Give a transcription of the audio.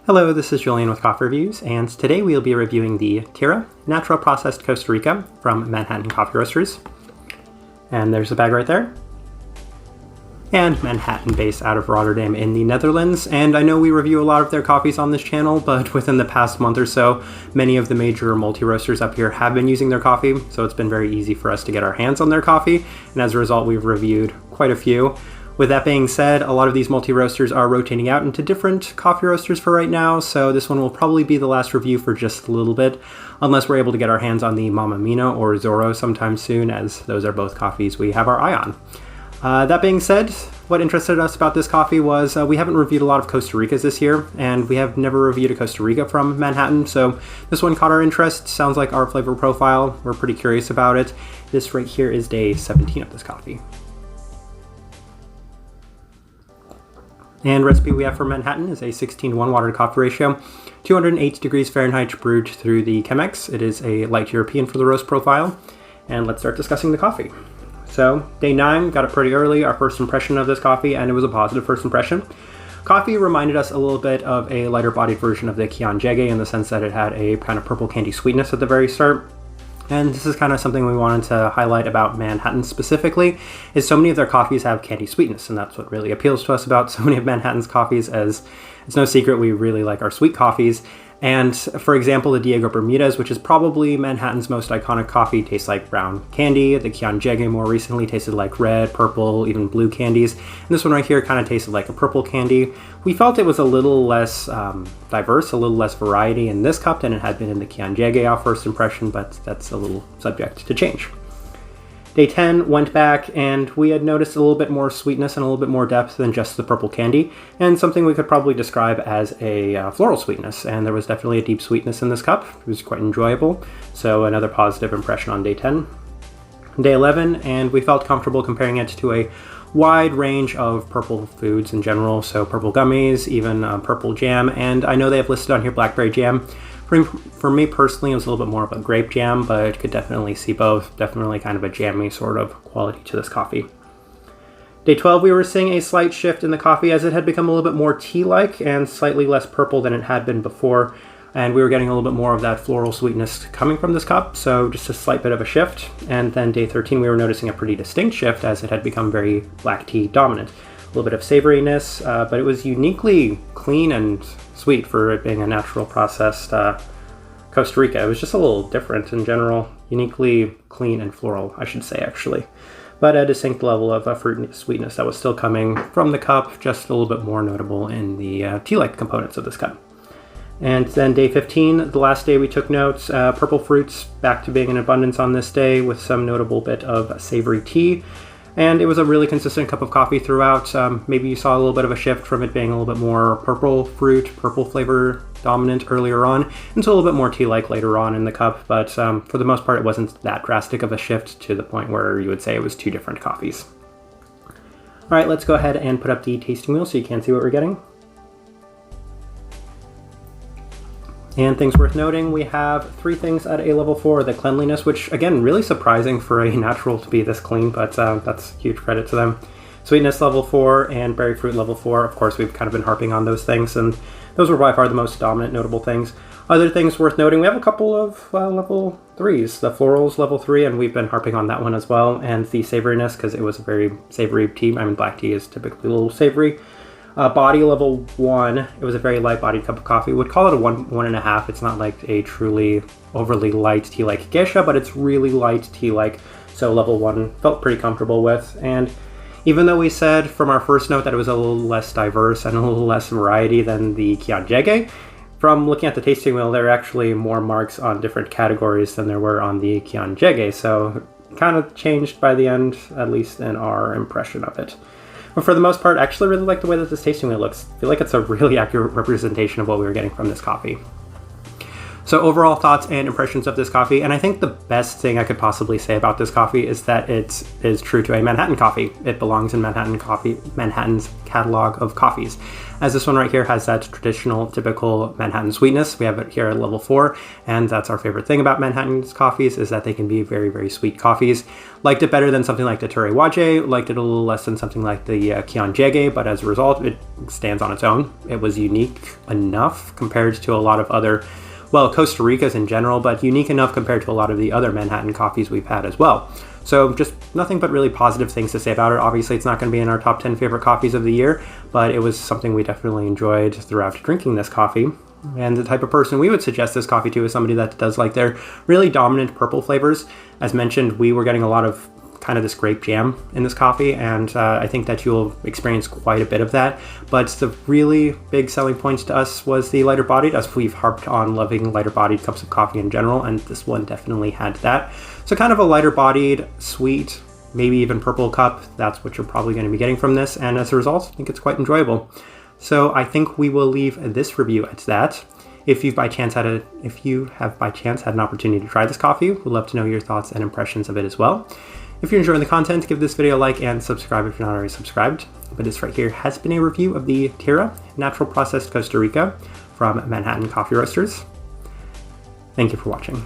Hello, this is Julian with Coffee Reviews, and today we'll be reviewing the Tirra Natural Processed Costa Rica from Manhattan Coffee Roasters. And there's a bag right there. And Manhattan, based out of Rotterdam in the Netherlands. And I know we review a lot of their coffees on this channel, but within the past month or so, many of the major multi-roasters up here have been using their coffee, so it's been very easy for us to get our hands on their coffee, and as a result, we've reviewed quite a few. With that being said, a lot of these multi-roasters are rotating out into different coffee roasters for right now, so this one will probably be the last review for just a little bit, unless we're able to get our hands on the Mamma Mina or Zorro sometime soon, as those are both coffees we have our eye on. That being said, what interested us about this coffee was we haven't reviewed a lot of Costa Ricas this year, and we have never reviewed a Costa Rica from Manhattan, so this one caught our interest. Sounds like our flavor profile. We're pretty curious about it. This right here is day 17 of this coffee. And recipe we have for Manhattan is a 16:1 water to coffee ratio, 208 degrees Fahrenheit brewed through the Chemex. It is a light European for the roast profile. And let's start discussing the coffee. So day 9, got it pretty early, our first impression of this coffee, and it was a positive first impression. Coffee reminded us a little bit of a lighter bodied version of the Kian Jege in the sense that it had a kind of purple candy sweetness at the very start. And this is kind of something we wanted to highlight about Manhattan specifically, is so many of their coffees have candy sweetness, and that's what really appeals to us about so many of Manhattan's coffees, as it's no secret we really like our sweet coffees. And for example, the Diego Bermudez, which is probably Manhattan's most iconic coffee, tastes like brown candy. The Kian Jege more recently tasted like red, purple, even blue candies. And this one right here kind of tasted like a purple candy. We felt it was a little less diverse, a little less variety in this cup than it had been in the Kian Jege our first impression, but that's a little subject to change. Day 10 went back, and we had noticed a little bit more sweetness and a little bit more depth than just the purple candy, and something we could probably describe as a floral sweetness, and there was definitely a deep sweetness in this cup. It was quite enjoyable, so another positive impression on day 10. Day 11, and we felt comfortable comparing it to a wide range of purple foods in general, so purple gummies, even purple jam, and I know they have listed on here blackberry jam. For me personally, it was a little bit more of a grape jam, but could definitely see both. Definitely kind of a jammy sort of quality to this coffee. Day 12, we were seeing a slight shift in the coffee as it had become a little bit more tea-like and slightly less purple than it had been before. And we were getting a little bit more of that floral sweetness coming from this cup, so just a slight bit of a shift. And then day 13, we were noticing a pretty distinct shift as it had become very black tea dominant. A little bit of savoriness, but it was uniquely clean and sweet for it being a natural processed Costa Rica. It was just a little different in general, uniquely clean and floral, I should say, actually. But a distinct level of fruit sweetness that was still coming from the cup, just a little bit more notable in the tea-like components of this cup. And then day 15, the last day we took notes, purple fruits back to being in abundance on this day with some notable bit of savory tea. And it was a really consistent cup of coffee throughout. Maybe you saw a little bit of a shift from it being a little bit more purple fruit, purple flavor dominant earlier on, into a little bit more tea-like later on in the cup. But for the most part, it wasn't that drastic of a shift to the point where you would say it was two different coffees. All right, let's go ahead and put up the tasting wheel so you can see what we're getting. And things worth noting, we have 3 things at a level 4, the cleanliness, which again, really surprising for a natural to be this clean, but that's huge credit to them. Sweetness level 4 and berry fruit level 4, of course we've kind of been harping on those things, and those were by far the most dominant notable things. Other things worth noting, we have a couple of level 3s, the florals level 3, and we've been harping on that one as well, and the savoriness, because it was a very savory tea. I mean, black tea is typically a little savory. Body level 1, it was a very light bodied cup of coffee. Would call it a 1.5. It's not like a truly overly light tea like geisha, but it's really light tea like, so level 1 felt pretty comfortable with. And even though we said from our first note that it was a little less diverse and a little less variety than the Kian Jege, from looking at the tasting wheel, there are actually more marks on different categories than there were on the Kian Jege, so kind of changed by the end, at least in our impression of it. But for the most part, I actually really like the way that this tasting wheel looks. I feel like it's a really accurate representation of what we were getting from this coffee. So overall thoughts and impressions of this coffee, and I think the best thing I could possibly say about this coffee is that it is true to a Manhattan coffee. It belongs in Manhattan's catalog of coffees. As this one right here has that traditional, typical Manhattan sweetness. We have it here at level 4, and that's our favorite thing about Manhattan's coffees is that they can be very, very sweet coffees. Liked it better than something like the Tirra Waje, liked it a little less than something like the Kion Jege, but as a result, it stands on its own. It was unique enough compared to a lot of other, well, Costa Rica's in general, but unique enough compared to a lot of the other Manhattan coffees we've had as well. So just nothing but really positive things to say about it. Obviously, it's not going to be in our top 10 favorite coffees of the year, but it was something we definitely enjoyed throughout drinking this coffee. And the type of person we would suggest this coffee to is somebody that does like their really dominant purple flavors. As mentioned, we were getting a lot of kind of this grape jam in this coffee, and I think that you'll experience quite a bit of that. But the really big selling points to us was the lighter bodied, as we've harped on loving lighter bodied cups of coffee in general, and this one definitely had that. So kind of a lighter bodied, sweet, maybe even purple cup. That's what you're probably going to be getting from this, and as a result, I think it's quite enjoyable. So I think we will leave this review at that. If you have by chance had an opportunity to try this coffee, we'd love to know your thoughts and impressions of it as well. If you're enjoying the content, give this video a like and subscribe if you're not already subscribed. But this right here has been a review of the Tirra Natural Processed Costa Rica from Manhattan Coffee Roasters. Thank you for watching.